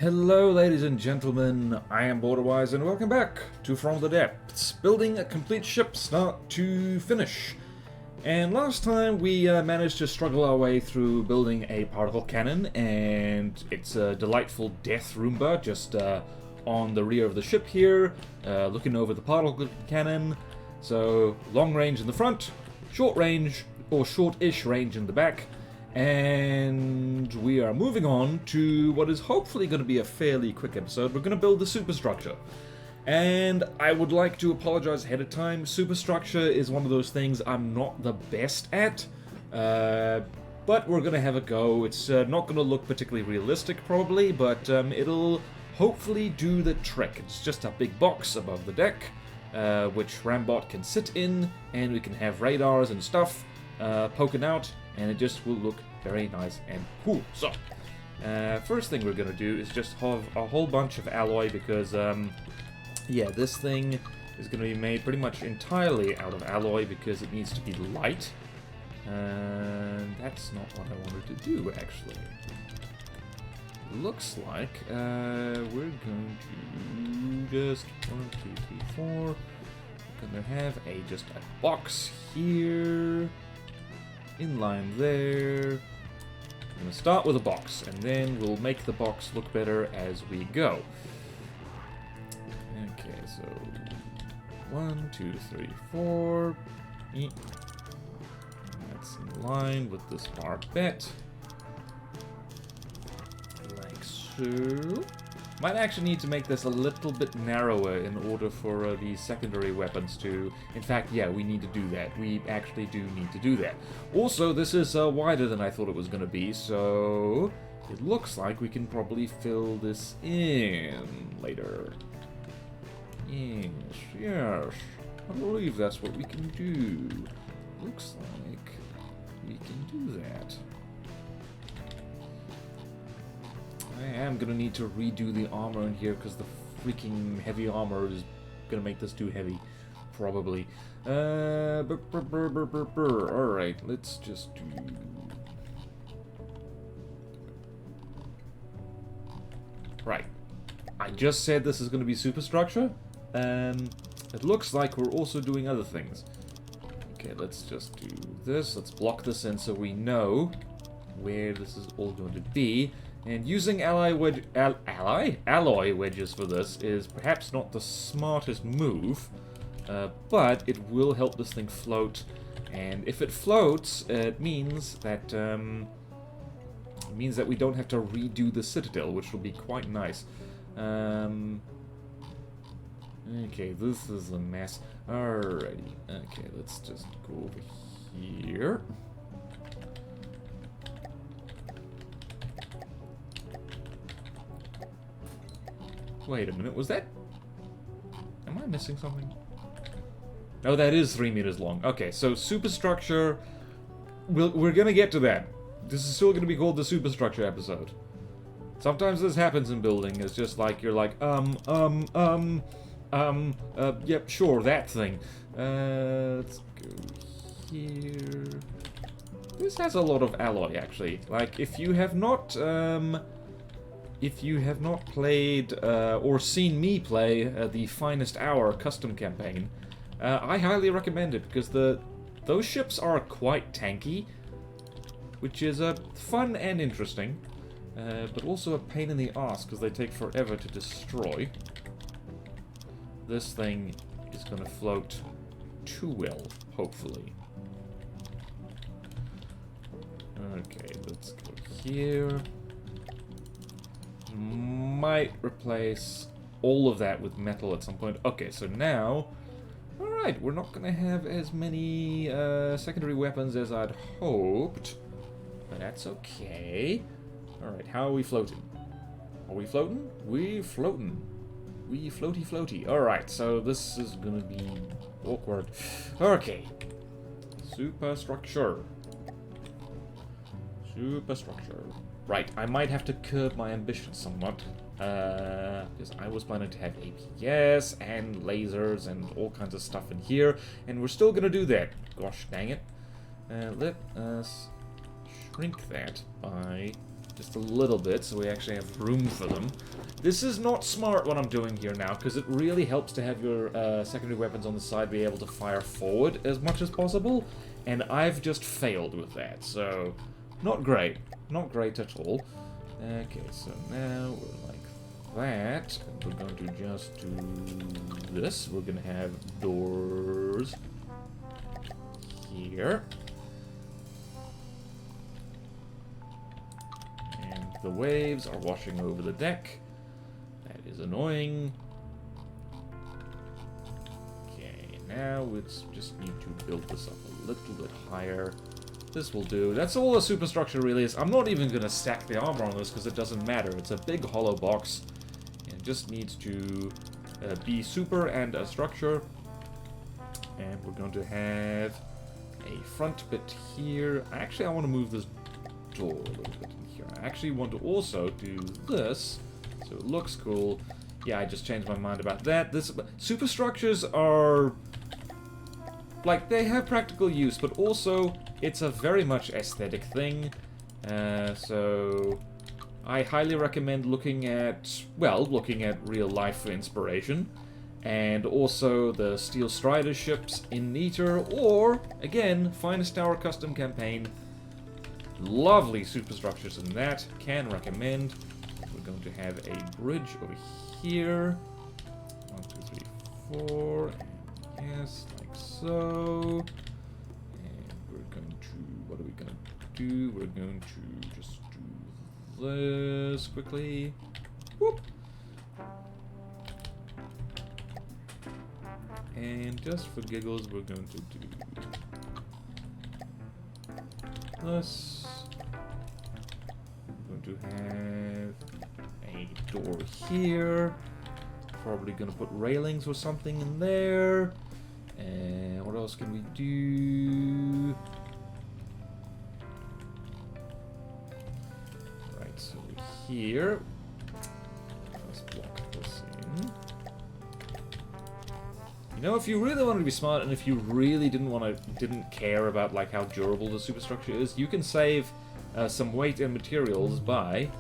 Hello ladies and gentlemen, I am BorderWise and welcome back to From the Depths, building a complete ship start to finish. And last time we managed to struggle our way through building a particle cannon, and it's a delightful death Roomba just on the rear of the ship here, looking over the particle cannon. So long range in the front, short range, or short-ish range in the back. And we are moving on to what is hopefully going to be a fairly quick episode. We're going to build the superstructure. And I would like to apologize ahead of time. Superstructure is one of those things I'm not the best at. But we're going to have a go. It's not going to look particularly realistic probably, but it'll hopefully do the trick. It's just a big box above the deck, which Rambot can sit in, and we can have radars and stuff poking out, and it just will look very nice and cool. So, first thing we're gonna do is just have a whole bunch of alloy because, yeah, this thing is gonna be made pretty much entirely out of alloy because it needs to be light. And that's not what I wanted to do, actually. Looks like we're going to just 1, 2, 3, 4. We're gonna have just a box here. Inline there. I'm gonna start with a box, and then we'll make the box look better as we go. Okay, so 1, 2, 3, 4. That's in line with this barbette. Like so. Might actually need to make this a little bit narrower in order for the secondary weapons to... In fact, yeah, we need to do that. We actually do need to do that. Also, this is wider than I thought it was going to be, so... It looks like we can probably fill this in later. Yes. I believe that's what we can do. Looks like we can do that. I am gonna need to redo the armor in here because the freaking heavy armor is gonna make this too heavy, probably. Alright, let's just do... Right. I just said this is gonna be superstructure, and it looks like we're also doing other things. Okay, let's just do this. Let's block this in so we know where this is all going to be. And using alloy wedges for this is perhaps not the smartest move, but it will help this thing float. And if it floats, it means that we don't have to redo the citadel, which will be quite nice. Okay, this is a mess. Alrighty. Okay, let's just go over here. Wait a minute, was that... Am I missing something? No, that is 3 meters long. Okay, so superstructure... We're gonna get to that. This is still gonna be called the superstructure episode. Sometimes this happens in building. It's just like, you're like, yep, sure, that thing. Let's go here. This has a lot of alloy, actually. Like, if you have not played or seen me play the Finest Hour custom campaign, I highly recommend it because those ships are quite tanky, which is fun and interesting, but also a pain in the ass because they take forever to destroy. This thing is going to float too well, hopefully. Okay, let's go here. Might replace all of that with metal at some point. Okay, so now... Alright, we're not going to have as many secondary weapons as I'd hoped. But that's okay. Alright, how are we floating? Are we floating? We floating. We floaty floaty. Alright, so this is going to be awkward. Okay. Superstructure. Superstructure. Right, I might have to curb my ambition somewhat, because I was planning to have APS and lasers and all kinds of stuff in here, and we're still gonna do that. Gosh dang it. Let us shrink that by just a little bit, so we actually have room for them. This is not smart what I'm doing here now, because it really helps to have your secondary weapons on the side be able to fire forward as much as possible, and I've just failed with that, so not great. Not great at all. Okay, so now we're like that, and we're going to just do this. We're going to have doors here. And the waves are washing over the deck. That is annoying. Okay, now we just need to build this up a little bit higher. This will do. That's all the superstructure really is. I'm not even going to stack the armor on this because it doesn't matter. It's a big hollow box. And it just needs to be super and a structure. And we're going to have a front bit here. Actually, I want to move this door a little bit in here. I actually want to also do this so it looks cool. Yeah, I just changed my mind about that. Superstructures are... like, they have practical use, but also it's a very much aesthetic thing. So I highly recommend looking at, well, looking at real life for inspiration. And also the Steel Strider ships in Neater, or, again, Finest Tower Custom Campaign. Lovely superstructures in that, can recommend. We're going to have a bridge over here. 1, 2, 3, 4, and yes, like so. And we're going to, what are we going to do? We're going to just do this quickly. Whoop. And just for giggles, we're going to do this. We're going to have a door here. Probably going to put railings or something in there. And what else can we do? Right, so here. Let's block this in. You know, if you really wanted to be smart, and if you really didn't care about like how durable the superstructure is, you can save some weight and materials by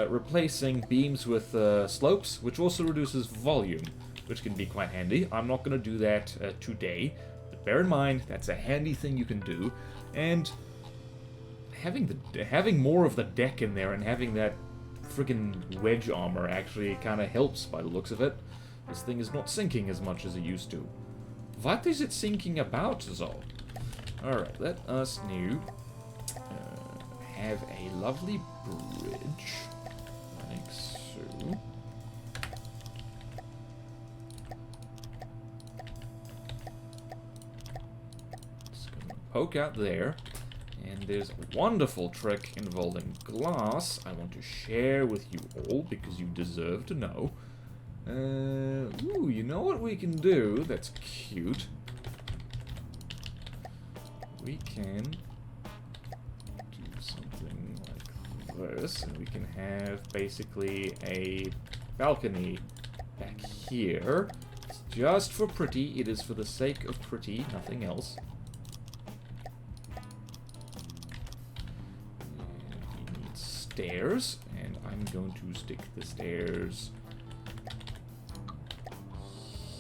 replacing beams with slopes, which also reduces volume, which can be quite handy. I'm not going to do that today, but bear in mind that's a handy thing you can do. And having more of the deck in there and having that friggin' wedge armor actually kind of helps by the looks of it. This thing is not sinking as much as it used to. What is it sinking about, Zo? Alright, let us now have a lovely bridge, like so. Just gonna poke out there. And there's a wonderful trick involving glass I want to share with you all because you deserve to know. Ooh, you know what we can do that's cute? We can do something like this, and we can have basically a balcony back here. It's just for pretty. It is for the sake of pretty, nothing else. And we need stairs, and I'm going to stick the stairs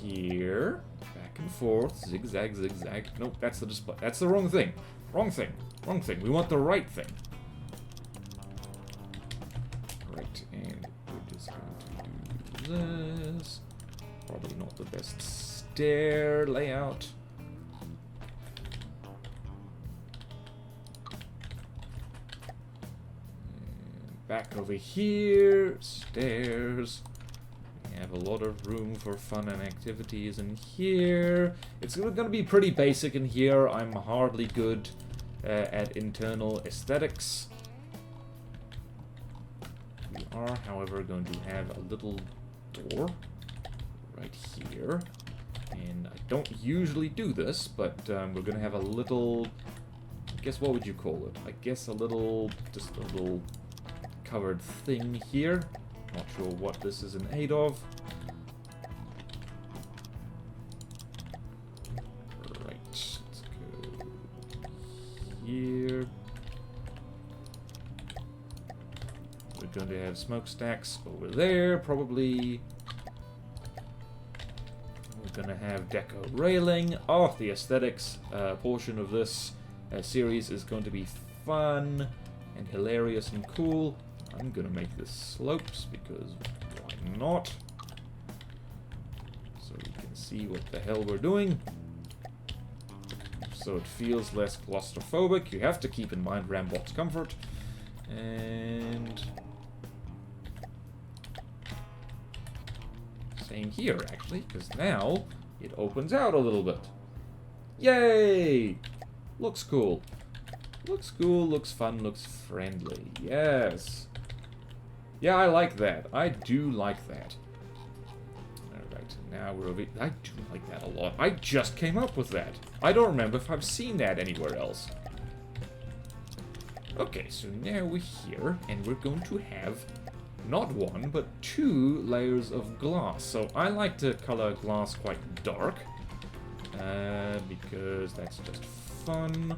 here, back and forth, zigzag, zigzag. Nope, that's the display. That's the wrong thing. Wrong thing. Wrong thing. We want the right thing. Right, and we're just going to do this. Probably not the best stair layout. And back over here, stairs. Have a lot of room for fun and activities in here. It's going to be pretty basic in here. I'm hardly good at internal aesthetics. We are, however, going to have a little door right here. And I don't usually do this, but we're going to have a little... I guess what would you call it? I guess a little... just a little covered thing here. Not sure what this is in aid of. Right, let's go here. going to have smokestacks over there, probably. We're going to have deco railing. Oh, the aesthetics portion of this series is going to be fun and hilarious and cool. I'm going to make this slopes because why not? So we can see what the hell we're doing. So it feels less claustrophobic. You have to keep in mind Rambot's comfort. And same here, actually, because now it opens out a little bit. Yay! Looks cool. Looks cool, looks fun, looks friendly. Yes. Yeah, I like that. I do like that. Alright, now we're over... I do like that a lot. I just came up with that. I don't remember if I've seen that anywhere else. Okay, so now we're here, and we're going to have not one, but 2 layers of glass. So I like to color glass quite dark, because that's just fun.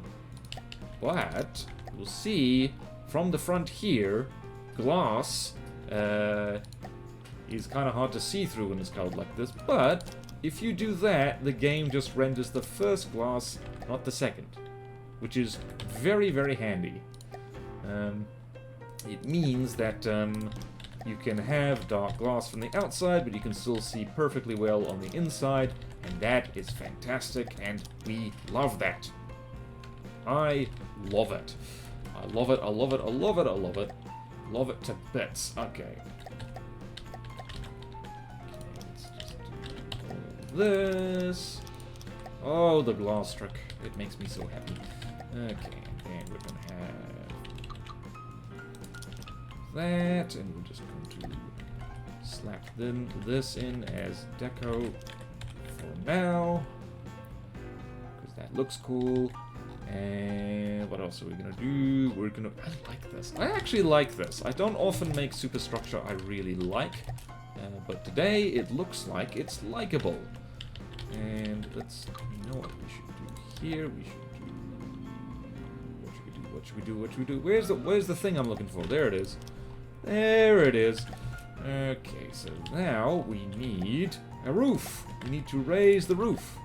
But you'll see from the front here, glass is kind of hard to see through when it's colored like this. But if you do that, the game just renders the first glass, not the second, which is very, very handy. It means that you can have dark glass from the outside, but you can still see perfectly well on the inside, and that is fantastic, and we love that. I love it. I love it, I love it, I love it, I love it. Love it to bits. Okay. Let's just do all this. Oh, the glass trick. It makes me so happy. Okay, and we're going to have that, and we're just going to slap this in as deco for now, because that looks cool. And what else are we gonna do? I like this. I actually like this. I don't often make Superstructure I really like, but today it looks like it's likable. And let's, you know what we should do here? We should do, what should we do? Where's the thing I'm looking for? There it is. There it is. Okay, so now we need a roof. We need to raise the roof.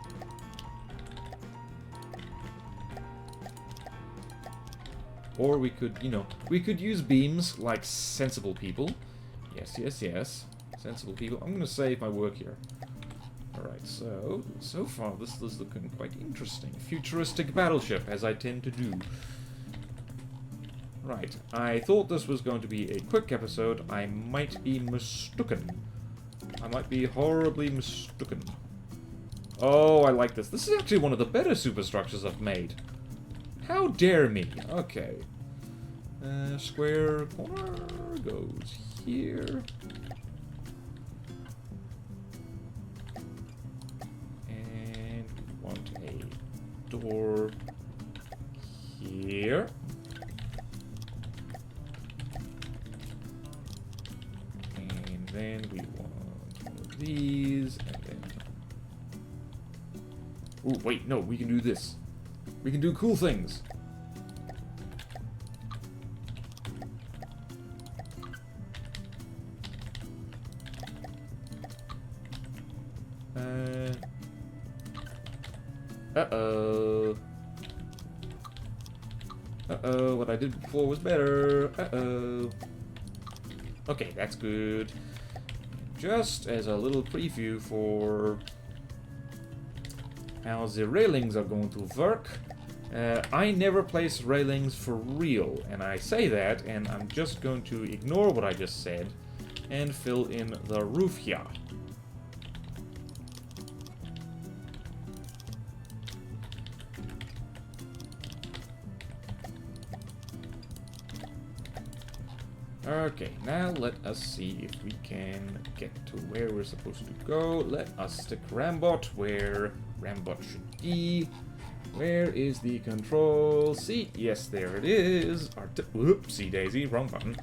Or we could, you know, we could use beams like sensible people. Yes, yes, yes. Sensible people. I'm going to save my work here. Alright, so far this is looking quite interesting. Futuristic battleship, as I tend to do. Right, I thought this was going to be a quick episode. I might be mistaken. I might be horribly mistaken. Oh, I like this. This is actually one of the better superstructures I've made. How dare me? Okay. Square corner goes here. And we want a door here. And then we want one of these, and then... Oh, wait, no, we can do this. We can do cool things. Uh-oh. Uh-oh, what I did before was better. Uh-oh. Okay, that's good. Just as a little preview for how the railings are going to work. I never place railings for real, and I say that, and I'm just going to ignore what I just said and fill in the roof here. Okay, now let us see if we can get to where we're supposed to go. Let us stick Rambot where Rambot should be. Where is the control seat? Yes, there it is. Whoopsie daisy, wrong button.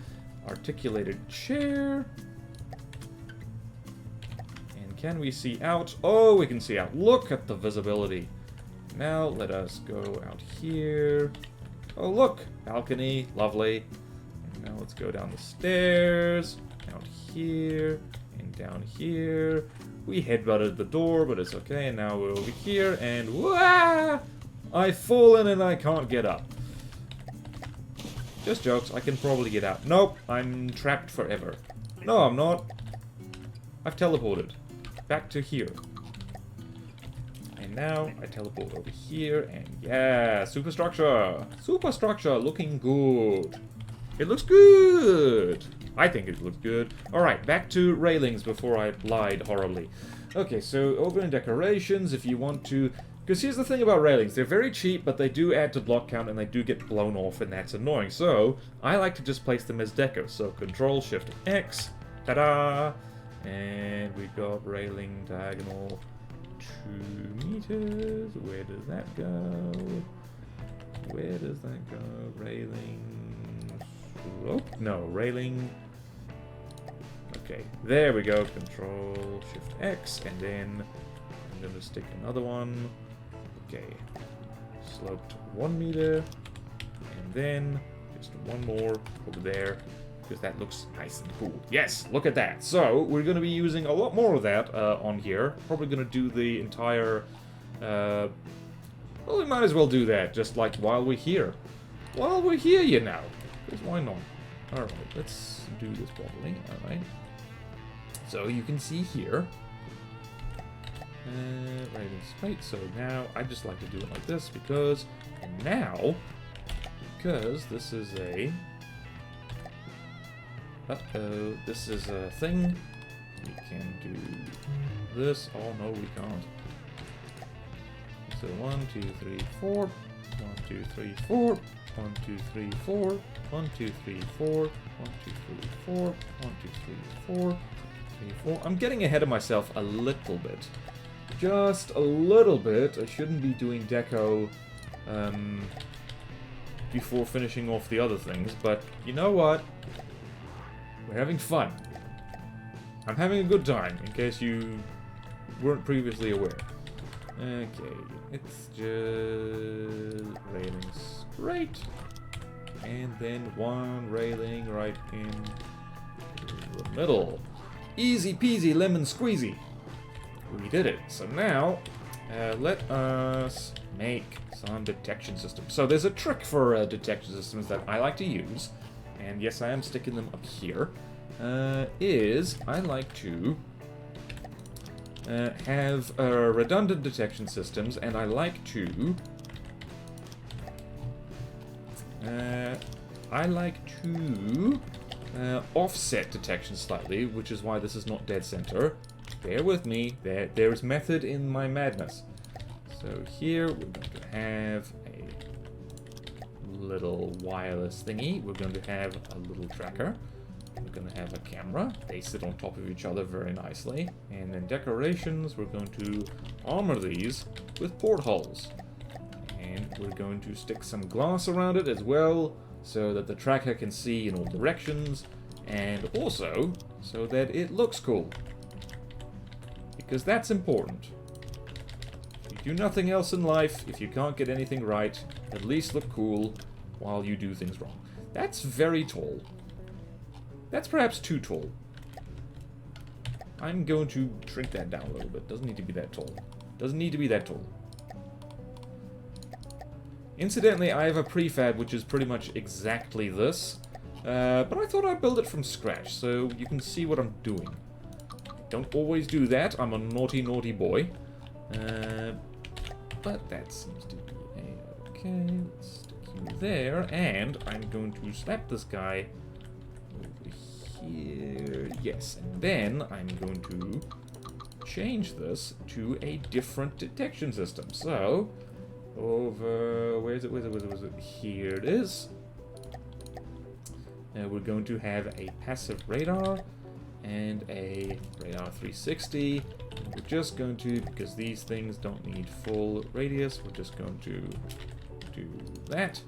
Articulated chair. And can we see out? Oh, we can see out. Look at the visibility. Now let us go out here. Oh, look, balcony, lovely. And now let's go down the stairs, down here, and down here. We headbutted the door, but it's okay, and now we're over here, and wah! I've fallen and I can't get up. Just jokes, I can probably get out. Nope, I'm trapped forever. No, I'm not. I've teleported. Back to here. And now I teleport over here, and yeah, Superstructure! Superstructure looking good. It looks good! I think it looks good. Alright, back to railings before I lied horribly. Okay, so over in decorations, if you want to... Because here's the thing about railings, they're very cheap, but they do add to block count and they do get blown off, and that's annoying. So, I like to just place them as deco. So, Control-Shift-X, ta-da! And we got railing diagonal 2 meters. Where does that go? Where does that go? Railing... slope? No, railing... Okay, there we go. Control-Shift-X, and then I'm going to stick another one. Okay, sloped 1 meter, and then just one more over there, because that looks nice and cool. Yes, look at that. So, we're going to be using a lot more of that on here. Probably going to do the entire... well, we might as well do that, just like while we're here. While we're here, you know. Because why not? Alright, let's do this properly. Alright. So, you can see here... right and straight, so now I just like to do it like this because this is a this is a thing. We can do this. Oh no, we can't. So 1, 2, 3, 4, 1, 2, 3, 4, 1, 2, 3, 4, 1, 2, 3, 4, 1, 2, 3, 4, 1, 2, 3, 4, 3, 4. I'm getting ahead of myself a little bit. Just a little bit. I shouldn't be doing deco before finishing off the other things, but you know what? We're having fun. I'm having a good time, in case you weren't previously aware. Okay, it's just railing straight, and then one railing right in the middle. Easy peasy lemon squeezy. We did it. So now, let us make some detection systems. So there's a trick for detection systems that I like to use, and yes, I am sticking them up here, is I like to have redundant detection systems, and I like to offset detection slightly, which is why this is not dead center. Bear with me, there is method in my madness. So here we're going to have a little wireless thingy. We're going to have a little tracker. We're going to have a camera. They sit on top of each other very nicely. And then decorations, we're going to armor these with portholes. And we're going to stick some glass around it as well, so that the tracker can see in all directions, and also so that it looks cool. Because that's important. If you do nothing else in life, if you can't get anything right, at least look cool while you do things wrong. That's very tall. That's perhaps too tall. I'm going to shrink that down a little bit. Doesn't need to be that tall. Doesn't need to be that tall. Incidentally, I have a prefab which is pretty much exactly this. But I thought I'd build it from scratch, so you can see what I'm doing. Don't always do that. I'm a naughty, naughty boy. But that seems to be okay. Let's stick you there, and I'm going to slap this guy over here. Yes, and then I'm going to change this to a different detection system. So, over... Where is it? Here it is. We're going to have a passive radar and a radar 360. And we're just going to, because these things don't need full radius, we're just going to do that,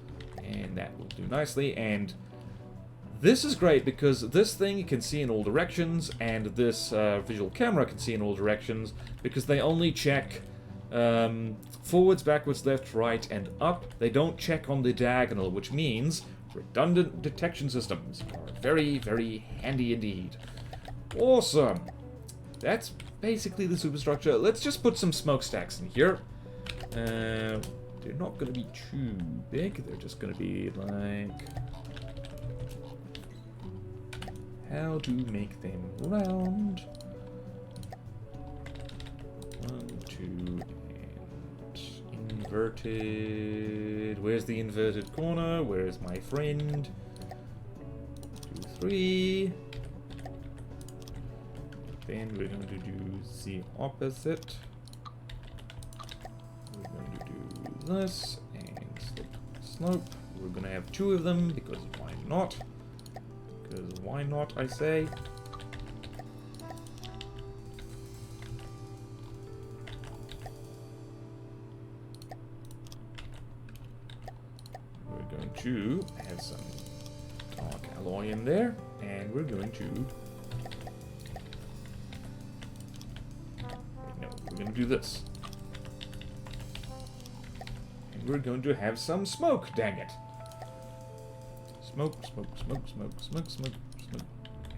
and that will do nicely. And this is great because this thing can see in all directions, and this visual camera can see in all directions, because they only check forwards, backwards, left, right, and up. They don't check on the diagonal, which means Redundant detection systems are very, very handy indeed. Awesome. That's basically the superstructure. Let's just put some smokestacks in here. They're not going to be too big. They're just going to be like... how to make them round. 1, 2, and inverted. Where's the inverted corner? Where's my friend? 2, 3. Then we're going to do the opposite. We're going to do this and slope. We're going to have 2 of them because why not? Because why not, I say? We're going to have some dark alloy in there, and we're going to... no, we're going to do this. And we're going to have some smoke, dang it! Smoke, smoke, smoke, smoke, smoke, smoke, smoke,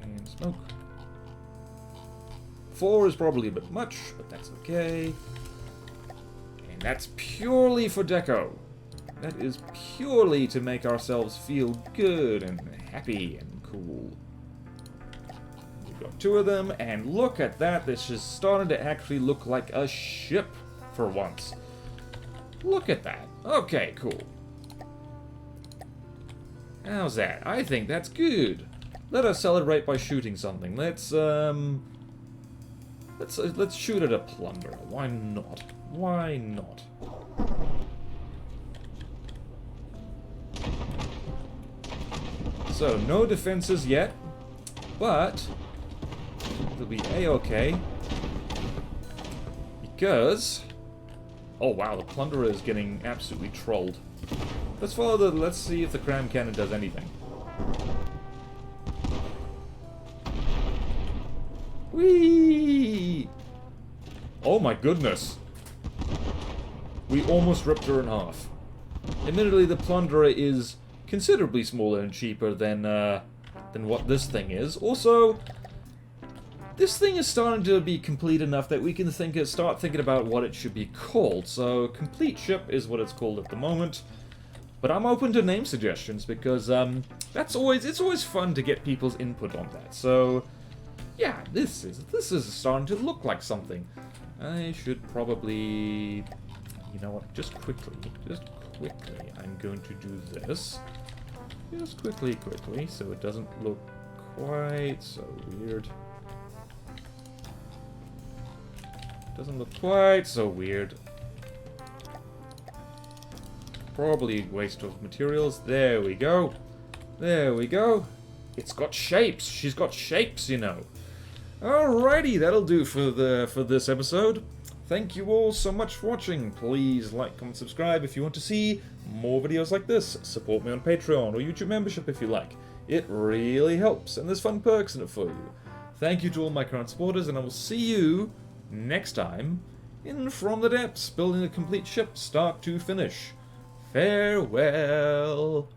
and smoke. 4 is probably a bit much, but that's okay. And that's purely for deco. That is purely to make ourselves feel good and happy and cool. We've got 2 of them, and look at that. This is starting to actually look like a ship for once. Look at that. Okay, cool. How's that? I think that's good. Let us celebrate by shooting something. Let's shoot at a plunder. Why not? Why not? So no defenses yet, but it'll be a-okay because oh wow, the plunderer is getting absolutely trolled. Let's follow the... let's see if the cram cannon does anything. Whee! Oh my goodness. We almost ripped her in half. Admittedly, the plunderer is considerably smaller and cheaper than what this thing is. Also, this thing is starting to be complete enough that we can start thinking about what it should be called. So, complete ship is what it's called at the moment. But I'm open to name suggestions because it's always fun to get people's input on that. So yeah, this is starting to look like something. I should probably, you know what? Just quickly, I'm going to do this. Just quickly, so it doesn't look quite so weird. Doesn't look quite so weird. Probably waste of materials. There we go. There we go. It's got shapes. She's got shapes, you know. Alrighty, that'll do for this episode. Thank you all so much for watching. Please like, comment, subscribe if you want to see more videos like this. Support me on Patreon or YouTube membership if you like. It really helps, and there's fun perks in it for you. Thank you to all my current supporters, and I will see you next time in From the Depths, building a complete ship start to finish. Farewell.